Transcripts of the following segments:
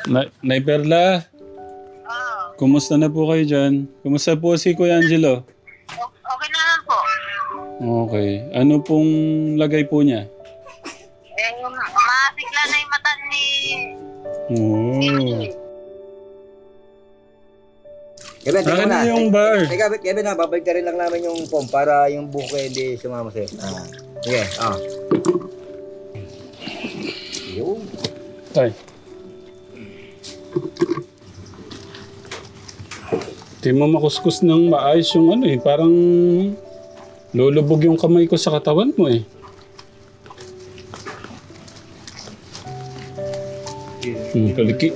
Nay Perla, Oo. kumusta na po kayo dyan? Kumusta po si Kuya Angelo? Okay naman po. Okay. Ano pong lagay po niya? Masigla na yung mata ni Oo. Kevin, teka Akin muna. na yung bar. Teka, Kevin, babalik na rin lang namin yung foam para yung buko hindi sumama sa'yo. Sige, Yun. Tay. Di mo makuskus ng maayos yung ano eh. Parang lulubog yung kamay ko sa katawan mo eh. Kaliki.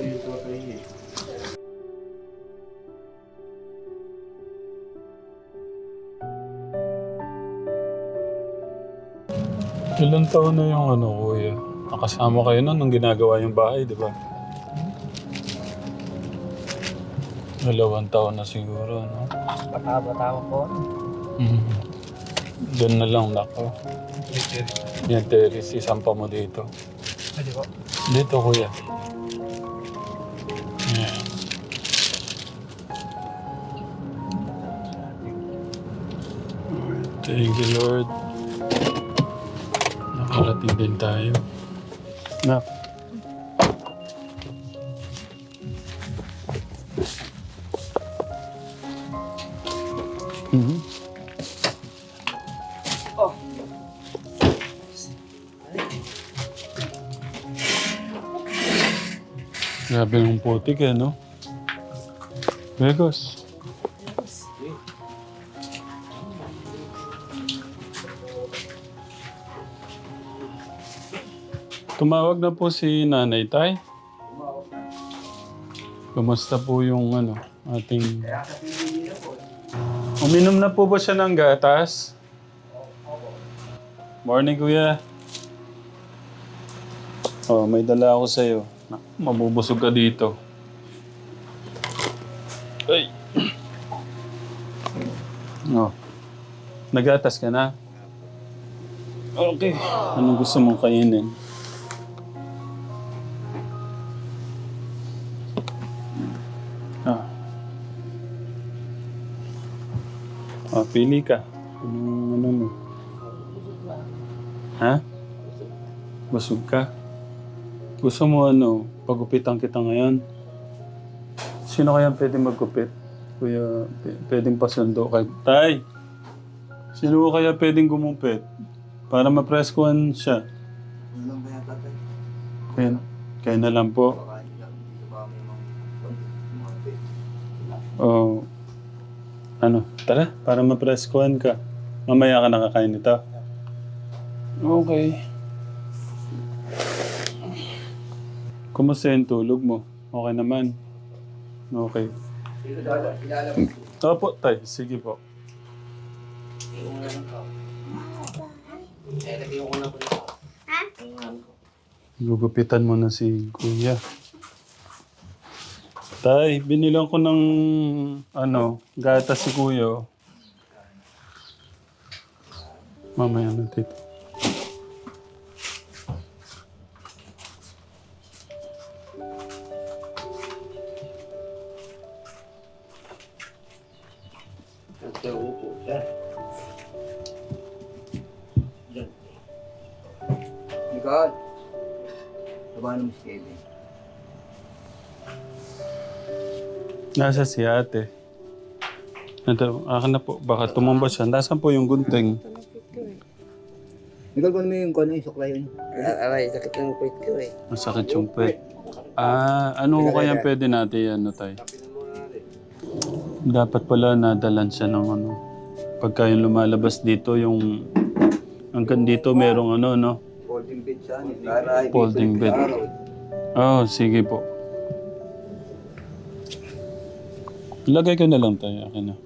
Ilan taon na yung ano, kuya? Nakasama kayo nun nung ginagawa yung bahay, di ba? 2 taon na siguro, no? Bata-bata ko po. Mm. Doon na lang, nako. Yan, Teres, isampa mo dito. Pwede po. Dito, kuya. Yan. Thank you, Lord. Nakarating din tayo. Nak. Mhm. Grabe ng putik eh, no? Begos. Tumawag na po si Nanay Tay. Kumusta po yung ano, ating... Uminom na po ba siya ng gatas? Morning, Kuya. Oh, may dala ako sa'yo. Mabubusog ka dito. Ay. Oh. Nagatas ka na? Okay. Anong gusto mong kainin? Ah. Ah, pili ka. Anong ano mo? Ha? Busog ka? Gusto mo ano, pagupitan kita ngayon? Sino kaya pwede magkupit? Kuya, pwedeng pasundo kay... Tay! Sino kaya pwedeng gumupit? Para ma-press-kuhan siya. Ano ba yata tayo? Kaya na lang po. Oh, ano, tara, para ma-press-kuhan ka. Mamaya ka nakakain nito. Okay. Kumusta yung tulog mo? Okay naman? Okay. Opo, tay. Sige po. Gugupitan mo na si Kuya. Tay, binilang ko ng ano, gatas si Kuya. Mamaya na tito. Nicole. Sabahan mo si Kevin. Nasa si ate. Ito, akin na po. Baka tumamba siya. Nasaan po yung gunting? Nicole, kung ano yung kung ano yung suklay yun? Aray, sakit ng puwit ko eh. Masakit yung pet. Ah, ano kaya pwede natin ano tayo? Dapat pala nadalan siya ng ano. Pagka yung lumalabas dito, yung... Hanggang dito merong ano, no? Folding bed siya. Para Folding bed. Oh, sige po. Lagay ko na lang tayo. Akin na.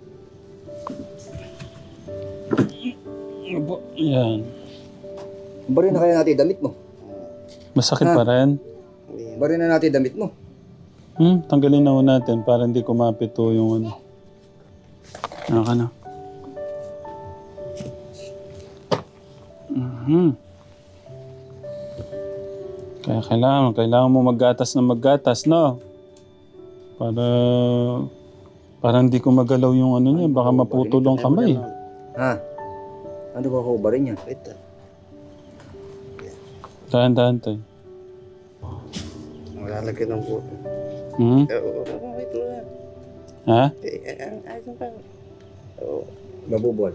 Abo, yan. Bari na kaya natin damit mo. Masakit pa rin? Bari na natin damit mo. Tanggalin na ho natin para hindi kumapito yung ano. Naka na. Kaya kailangan mo maggatas ng maggatas, no? Para hindi ko magalaw yung ano niya, baka maputol ang kamay. Ha? Ano ba ko ba rin niya? Ito. Dahan-dahan tayo. Malalagyan ng buto. Hmm? Oo, ito na. Ha? Ayos na pa. Oo. Mabubol.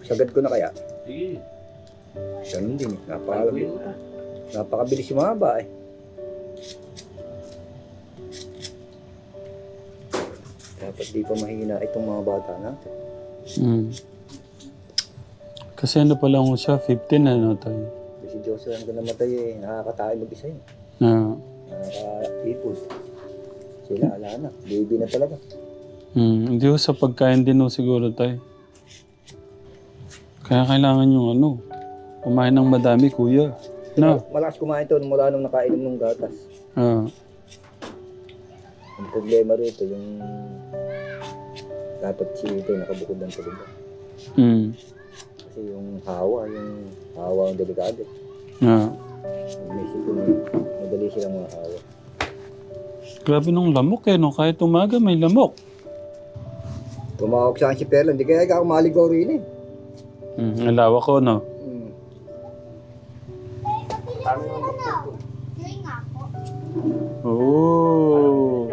Sagad ko na kaya? Sige. Ganun din. Napakabilis sumaba eh. Dapat di pa mahina itong mga bata natin. Hmm. Kasi ano pa lang siya, 15 ano tayo. Si Joseph ang namatay eh. Nakakatae mag-isa yun. Na, Nakaka-ipod. Sila ala na. Baby na talaga. hindi ko sa pagkain din ho siguro tayo. Kaya kailangan yung ano, kumain ng madami, kuya. No? Malakas kumain to mula nung nakainom ng gatas. Ah. Ang problema rito yung dapat si ito nakabukod ng tulog. Hmm. Kasi yung hawa ang delikado. Ah. Inisip ko na madali silang mga hawa. Grabe nung lamok eh, no? Kahit umaga may lamok. Tumawag sa akin si Perla, hindi kaya ako maligaw rin eh. Alawa ko, no? Oh,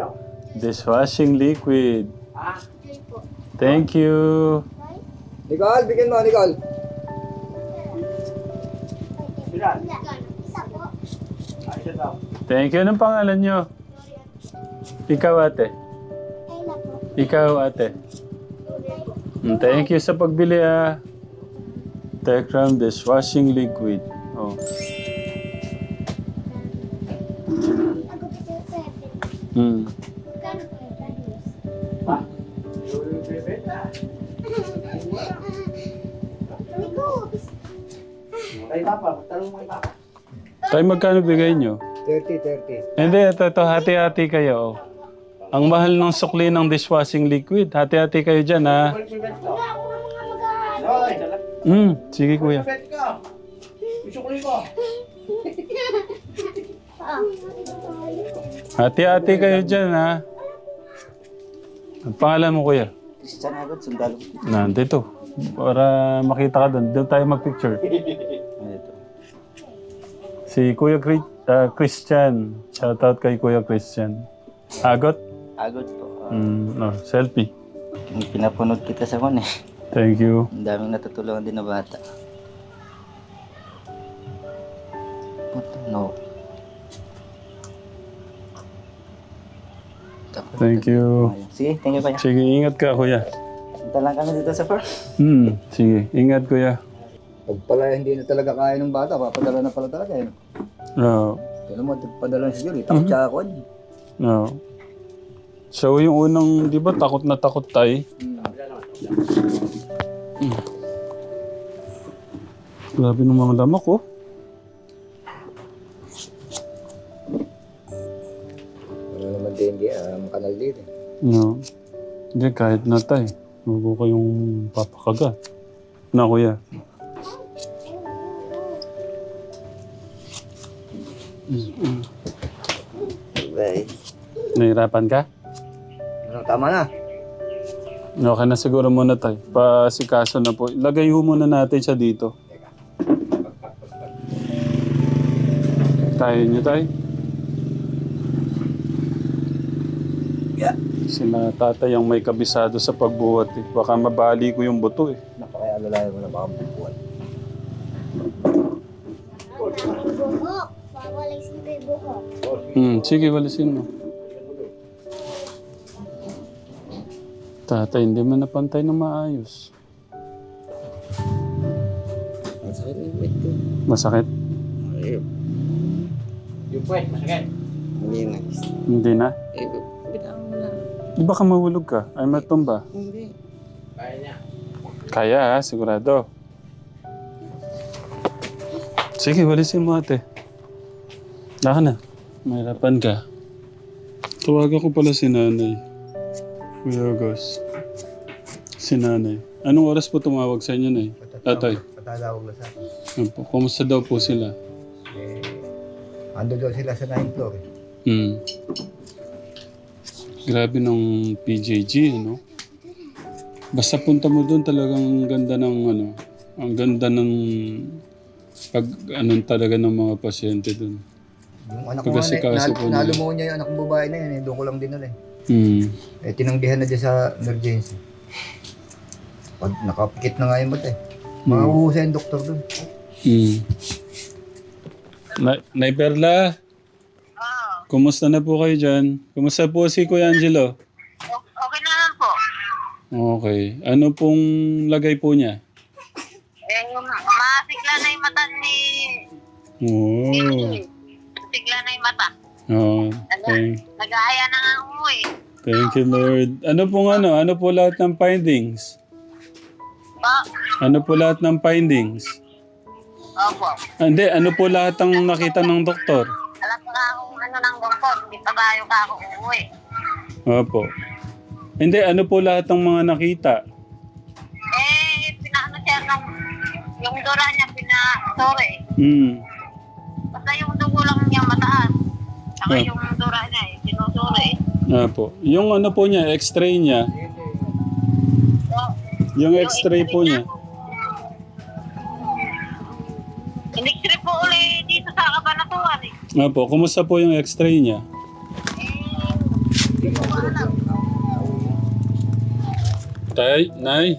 dishwashing liquid. Thank you. Nicole, bigyan mo, Nicole. Thank you. Anong pangalan nyo? Ikaw, ate. Ikaw, ate. Thank you sa pagbili, ah. Tecram dishwashing liquid. Oh. Hmm. Tayo magkano bigay nyo? 30. Hindi, ito, hati-hati kayo. Oh. Ang mahal ng sukli ng dishwashing liquid. Hati-hati kayo dyan, ha? Sige, kuya. Hati-hati kayo dyan, ha? Ang pangalan mo, kuya? Christian agad, sundalo. Nandito. Para makita ka doon. Doon tayo mag-picture. Ito. Si Kuya Christian. Shoutout kay Kuya Christian. Agot? Agad po. Selfie. Pinapunod kita sa kon eh. Thank you. Ang daming natutulungan din na bata. Puto, no. Thank you. Sige, thank you pa. Sige, ingat ka, Kuya. Punta lang kami dito sa farm. Sige, ingat, Kuya. Pag pala hindi na talaga kaya ng bata, papadala na pala talaga eh. No. Kaya mo, padala na siguro. Takot siya ako. No. So, yung unang, di ba, takot na takot tayo? Grabe ng mga lamak, oh. Ano naman dengue, makanal din eh. No. Hindi, kahit na tayo. Huwag ko kayong papakagat. Na, Kuya. Bye. Nahirapan ka? Tama na. Okay na siguro muna tayo. Pasikaso na po. Lagay ho muna natin siya dito. Tayo nyo tayo. Sila tatay ang may kabisado sa pagbuhat eh. Baka mabali ko yung buto eh. Napakayalalayan mo na baka bubuan. Sige, walisin mo. Tatay, hindi man napantay na maayos. Masakit na yung ko. Masakit? Ayun. Yung puwet, masakit. Hindi na. Hindi na? Eh, bitawan mo na. Di ba ka mahulog ka? Ay matumba? Hindi. Kaya niya. Kaya ha, sigurado. Sige, walisin mo ate. Laka na. Mahirapan ka. Tawagan ko pala si nanay. Kuya Gus. Si nanay. Anong oras po tumawag sa inyo, nay? Tatay. Patatawag na sa akin. Ano po? Kumusta daw po sila? Ando daw sila sa 9th floor. Grabe ng PJG, ano? Basta punta mo doon talagang ganda ng ano, ang ganda ng pag anong talaga ng mga pasyente doon. Yung anak ko nga, Pag-asikaso po nila. nalumuhan niya yung anak kong babae na yun. Doon ko lang dinala eh. Tinanggihan na dyan sa emergency. Pag nakapikit na nga yung mata eh. Mahuhusay yung doktor doon. Nay Perla, kumusta na po kayo dyan? Kumusta po si Kuya Angelo? Okay naman po. Okay. Ano pong lagay po niya? Masigla na yung mata ni... Oh. Masigla na yung mata. Oh. Nag-aaya na nga umuwi. Thank you, Lord. Ano pong ano? Ano po lahat ng findings? Po. Ano po lahat ng findings? Opo. Hindi, ano po lahat ang nakita ng doktor? Alam ko nga kung ano ng doktor. Hindi pa tayo ka ako umuwi. Opo. Hindi, ano po lahat ng mga nakita? Pinaano siya nung... Yung dura niya, sorry. Basta yung dugo lang niya mataas. Saka yung dura niya, sinusuri. Opo. Yung ano po niya, x-ray niya. Yung x-ray po niya. In-x-ray po ulit dito sa Kabanatuan eh. Opo, kumusta po yung x-ray niya? Hindi ko pa alam. Tay, Nay?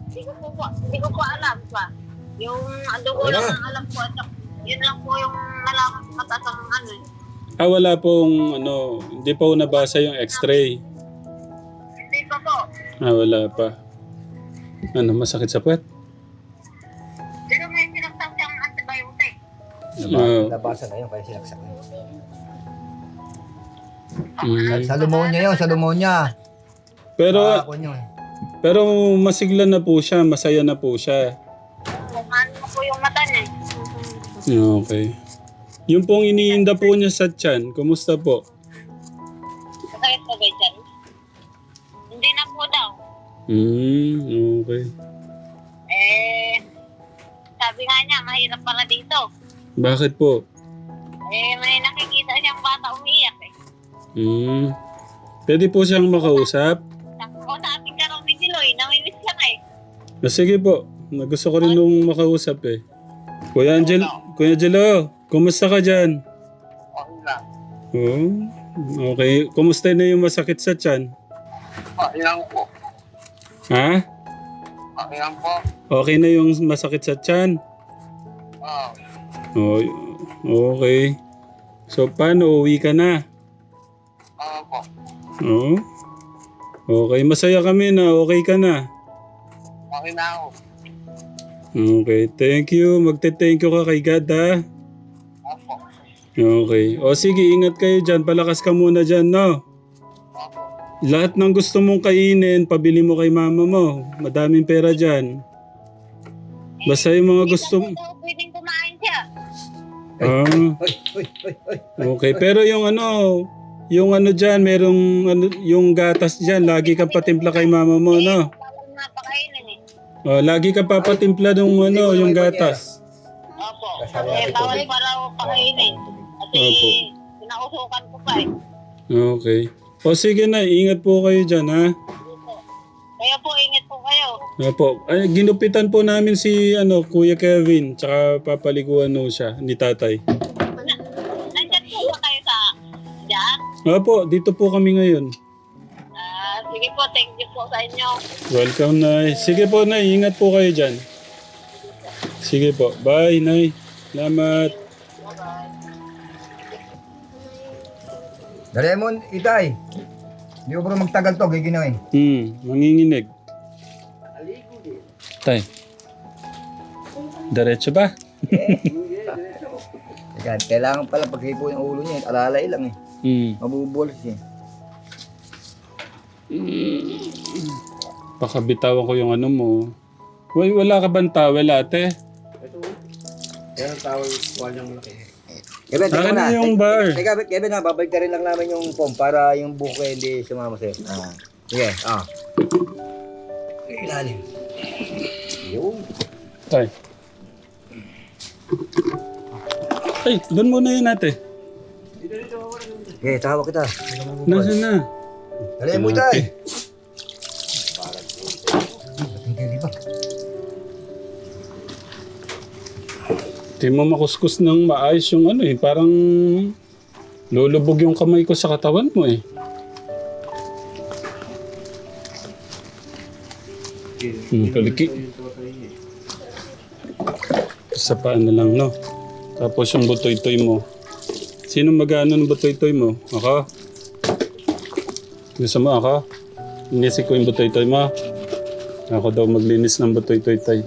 Hindi ko po alam pa. Yung dugo lang ang alam ko. At yun lang po yung nalaman ko mataas ang ano eh. Wala pong ano, hindi pa po nabasa yung x-ray. Hindi pa po. Wala pa. Ano, masakit sa puwet? Pero may sinaksak siyang antibiotic. Nabasa na yun, kaya sinaksak na yun. Mm. Sa pneumonia yun, sa pneumonia. Pero, Ako yun. pero masigla na po siya, masaya na po siya. Kumain mo po yung mata niya. Okay. Yung pong iniinda po niya sa tiyan, kumusta po? Masakit pa ba dyan? Hindi na po daw. Okay. Sabi nga niya, mahirap pala dito. Bakit po? May nakikita siyang bata umiiyak eh. Pwede po siyang makausap? O sa ating karong ni Diloy, namimiss siya nga eh. Sige po. Gusto ko rin nung makausap eh. Kuya Angelo, kumusta ka dyan? Okay lang. Okay. Kumusta na yung masakit sa tiyan? Okay lang po. Ha? Okay lang po. Okay na yung masakit sa tiyan? Oh, okay. So, paano? Uwi ka na? Po. Oo. Okay. Masaya kami na okay ka na. Okay na ako. Okay. Thank you. Magte-thank you ka kay God, ha? Opo. Okay. O sige, ingat kayo dyan. Palakas ka muna dyan, no? Opo. Lahat ng gusto mong kainin, pabili mo kay mama mo. Madaming pera dyan. Basta yung mga gusto mo. Pwedeng kumain siya. Okay. Pero yung ano dyan, merong yung gatas dyan, lagi kang patimpla kay mama mo, no? Bawal nga pakainin eh. Lagi kang papatimpla ng yung gatas. Opo. Bawal pala pakainin. Kasi Opo. pinausukan ko pa eh. Okay. O sige na, ingat po kayo dyan, ha? Kaya po, ingat po kayo. Opo. Ay, ginupitan po namin si Kuya Kevin, tsaka papaliguan no siya, ni tatay. Nandyan po ba kayo sa dyan? Opo, dito po kami ngayon. Sige po, thank you po sa inyo. Welcome, Nay. Sige po, Nay. Ingat po kayo dyan. Sige po. Bye, Nay. Salamat. Daremon, Itay. Hindi ko pa magtagal to, giginawin. Manginginig. Tay. Diretso ba? Teka, kailangan pala paghipo yung ulo niya, alalay lang eh. Mabubulas siya. Pakabitawan ko yung ano mo. Wala ka bang towel, ate? Yan ang tawag kuha niyang malaki. Kevin, teka Akin muna. na yung bar. Teka, Kevin ha, babalik ka rin lang namin yung foam para yung buko hindi sumama sa'yo. Sige, Ilalim. Yun. Tay. Ay, doon muna yun ate. Okay, tawag kita. Nasaan na? Dali mo tay. Hindi ba? Di mo makuskus ng maayos yung ano eh. Parang lulubog yung kamay ko sa katawan mo eh. Kaliki. Sa paan na lang, no? Tapos yung butoy-toy mo. Sino mag-ano ng butoy-toy mo? Ako? Gusto mo ako? Inisip ko yung butoy-toy mo. Ako daw maglinis ng butoy-toy tay.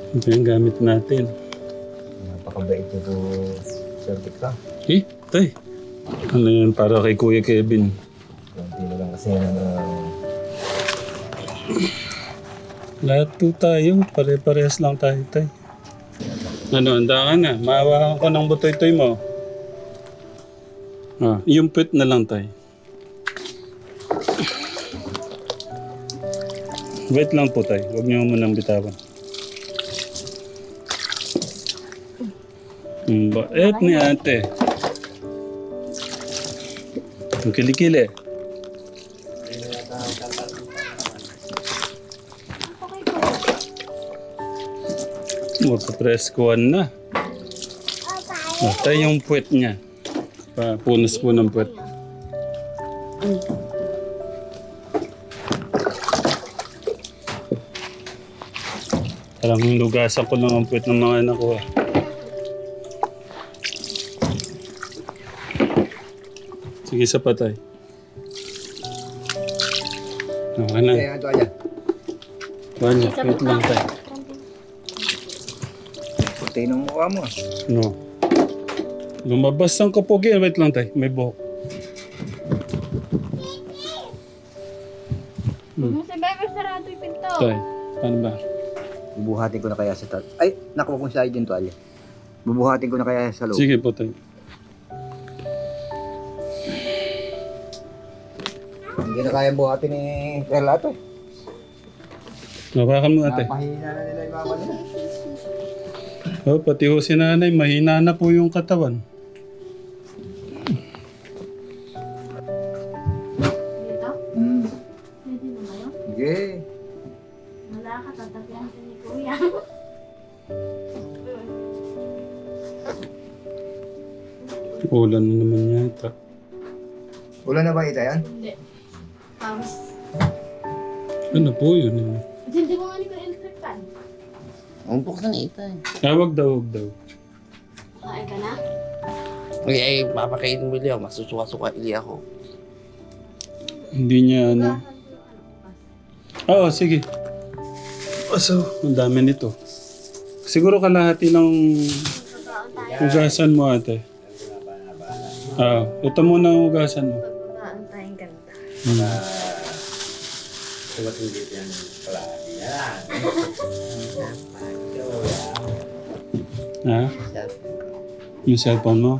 Ito yung gamit natin. Napakabait nito, Sir Victor. Eh, tay. Ano yan para kay Kuya Kevin? Kunti na lang kasi na Lahat po tayo. Pare-parehas lang tayo, tay. Ano, handa ka na. Maawakan ko ng butoy-toy mo. Ah, yung pet na lang, tay. Wait lang po, tay. Huwag niyo munang bitawan. Bait ni ate. Ang kilikili. Magpapreskuhan na. Tayo yung puwet niya. Punas po ng puwet. Parang lugasan ko lang ang puwet ng mga anak ko. Sige sa patay. Okay na. ito ayan. Wanya, wait lang tayo. Puti ng mukha mo. No. Lumabas ang kapogi. Wait lang tayo. May buhok. Si Bebe, sarado yung pinto. Tay, paano ba? Bubuhatin ko na kaya sa Ay, nakuha kong sa din to, Ali. Bubuhatin ko na kaya sa loob. Sige po tayo. Hindi na kaya buhatin ni Relato. Hawakan mo ate. Napahina na nila yung mama nila. Oh, pati ho si nanay, mahina na po yung katawan. Dito? Hmm. Pwede na kayo? Sige. Wala ka, tatapian ka ni Kuya. Ulan na naman yata. Ulan na ba ito yan? Hindi. Pawis. Ano po yun? Hindi mo nga ni Kuya electric fan. Umpok na ito eh. Wag daw, wag daw. Kain ka na? Ay, papakainin mo ili ako. Masusuka-suka ili ako. Hindi niya ano. Oo, sige. So, ang dami nito. Siguro kalahati ng hugasan mo ate. Ito muna ang hugasan mo. Pagbabaon tayong ganda. Ha? Yung cellphone mo?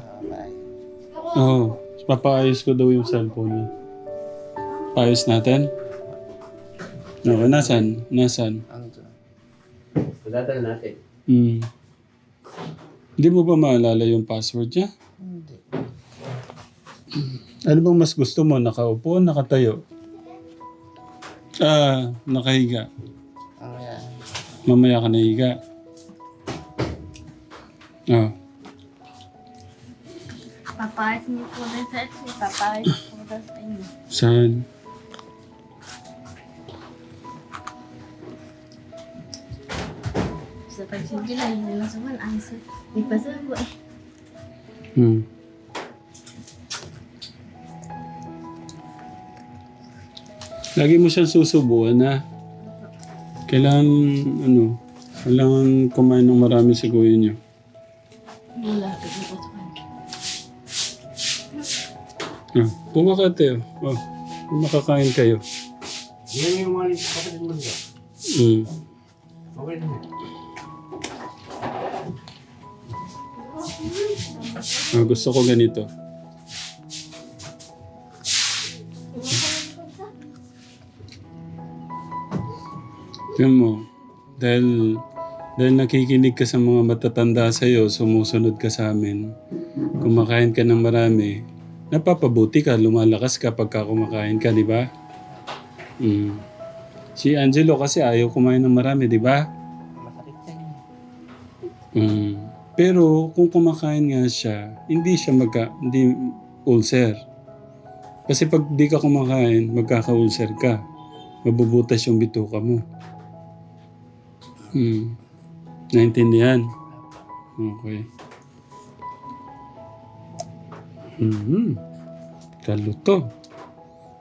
Oo. Papaayos ko daw yung cellphone niya. Paayos natin? Okay, nasan? Nasan? Dadal natin. Hindi mo ba maalala yung password niya? Hindi. Ano bang mas gusto mo? Nakaupo o nakatayo? Nakahiga. Ayan. Mamaya ka nahiga. Papayas niyo po rin sa atin. Papayas po rin sa inyo. Saan? Sa pagsigil ay hindi masuman. May pasubo eh. Lagi mo siyang susubuan na. Kailangan kumain ng marami si kuya niyo. Wala. Pagpapasukan. Pumakate. Makakain kayo. Yan yung mga kapatid mo nila. Okay na. Gusto ko ganito. Tignan mo, dahil nakikinig ka sa mga matatanda sa'yo, sumusunod ka sa amin, kumakain ka ng marami, napapabuti ka, lumalakas ka pagka kumakain ka, di ba? Si Angelo kasi ayaw kumain ng marami, di ba? Masakit sa inyo. Pero kung kumakain nga siya, hindi siya hindi ulcer. Kasi pag di ka kumakain, magkaka-ulcer ka. Mabubutas yung bituka mo. Naintindihan? Okay. Kaluto.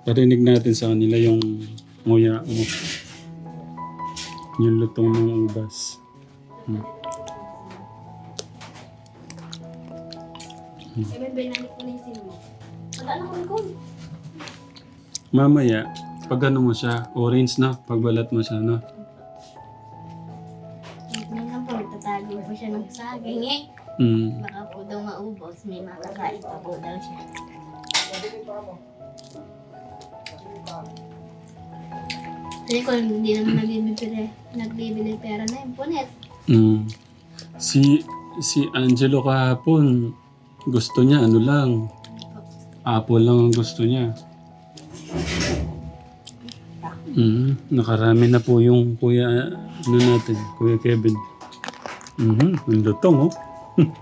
Parinig natin sa kanila yung nguya mo. Yung lutong ng ubas. May binalik ko na yung SIM mo. Wala na akong gold. Mamaya, pag ano mo siya, orange na, pagbalat mo siya, no? Minsan po, nagtatago po siya ng saging eh. Baka po daw maubos, may makakain pa po daw siya. Kasi kung hindi naman nagbibili pera na yung punet. Si Angelo kahapon, gusto niya, ano lang, apple lang ang gusto niya. Nakarami na po yung kuya, ano natin, Kuya Kevin. Ang lutong, oh.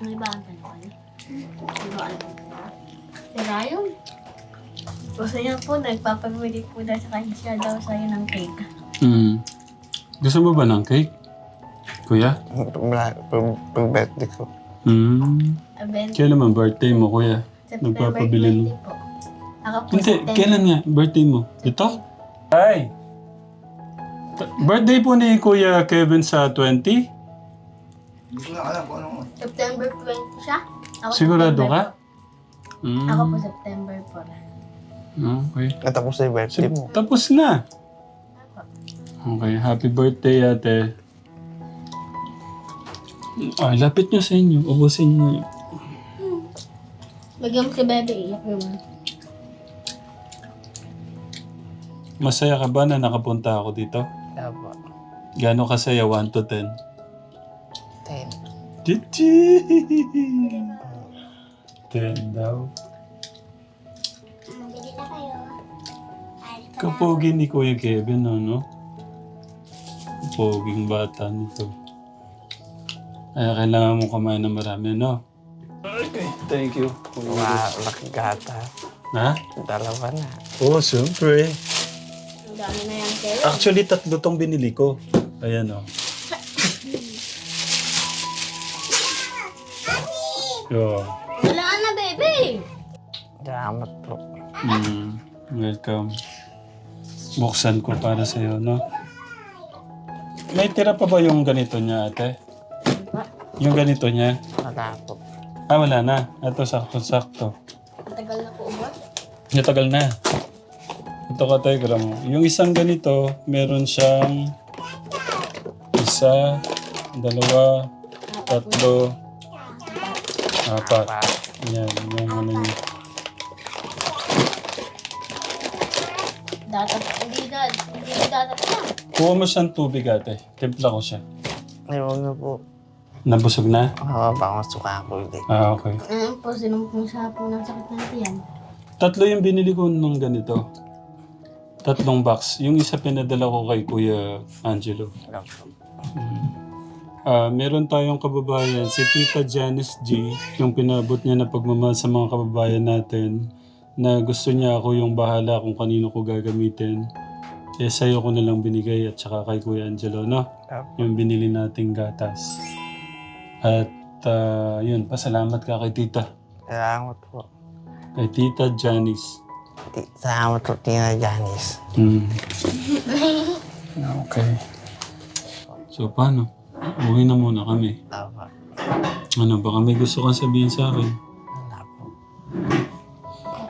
May ibang tanong. Diba alam mo? Pero yun. Gusto niya po, nagpapamili po daw sa kanya siya daw sa'yo ng cake. Gusto mo ba ng cake? Kuya? Pag birthday ko. Kailan man birthday mo, kuya? September Nagpapabili 20 mo. po. Ako po Hindi, September. kailan nga? Birthday mo? Ito? Ay! Birthday po ni Kuya Kevin sa 20? Hindi ko na alam kung ano. September 20 siya? Ako Sigurado September ka? po. Ako po September po. Okay. Natapos na yung birthday mo. Tapos na. Okay, happy birthday, ate. Ay, lapit nyo sa inyo. Ubusin nyo. Lagyan mo si Bebe, iyak naman. Masaya ka ba na nakapunta ako dito? Opo. Gano'ng kasaya? 1 to 10? 10. Chichi! 10 daw. Bili na kayo. Kapogi ni Kuya Kevin, ano? Poging bata nito. Kaya kailangan mo kumain ng marami, no? Okay, thank you. Malaki gata. Ha? Dalawa na. Oo, siyempre. Ang dami na yan kayo. Actually, 3 tong binili ko. Ayan, oh. Yo. Wala na, Bebe! Salamat po. Welcome. Buksan ko para sa'yo, no? May tira pa ba yung ganito niya, ate? Yung ganito niya? Wala po. Ah, wala na. Ito, sakto-sakto. Matagal na po ba? Natagal na. Ito ka, Tegram. Yung isang ganito, meron siyang 1, 2, 3, 4. Yan, yung ano niya. Datat. Hindi datat na. Kuha mo siyang tubig, ate. Timpla ko siya. Ayun na po. Nabusog na? Oo, baka masuka ko ulit. Ah, okay. Ano po, sinumpong siya po ng sakit ng tiyan. 3 yung binili ko ng ganito. 3 box. Yung isa pinadala ko kay Kuya Angelo. Meron tayong kababayan, si Tita Janice G, yung pinabot niya na pagmamahal sa mga kababayan natin, na gusto niya ako yung bahala kung kanino ko gagamitin. Eh, sa'yo ko na lang binigay at saka kay Kuya Angelo, no? Yung binili nating gatas. At yun, pasalamat ka kay Tita. Salamat po. Kay Tita Janice. Salamat po, Tina Janice. Okay. So, paano? Uwi na muna kami. Opo. Ano, baka may gusto kang sabihin sa akin? Wala po.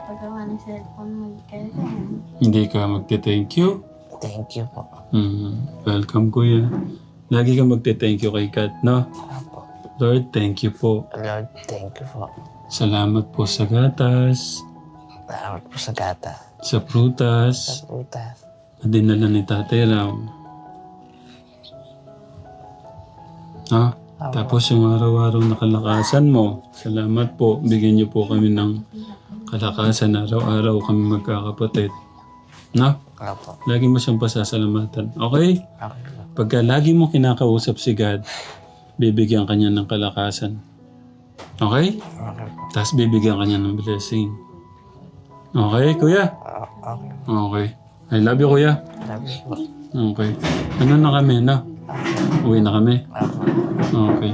Paggawa ng cellphone mo, kayo Hindi ka magte-thank you? Thank you po. Welcome, Kuya. Lagi ka magte-thank you kay Kat, no? Opo. Lord, thank you po. Lord, thank you po. Salamat po sa gatas, Salamat po sa gata. sa prutas, Sa prutas. na dinala ni Tatay Ram. Ha? Tapos yung araw-araw na kalakasan mo, salamat po. Bigyan niyo po kami ng kalakasan. Araw-araw kami magkakapatid. No? Apo. Lagi mo siyang pasasalamatan. Okay? Okay po. Pagka lagi mo kinakausap si God, bibigyan ka niya ng kalakasan. Okay? Okay po. Tapos bibigyan ka niya ng blessing. Okay, kuya? Okay. Okay. I love you, kuya. Sabi po. Okay. Ano na kami, no? Uwi na kami? Apo. Okay.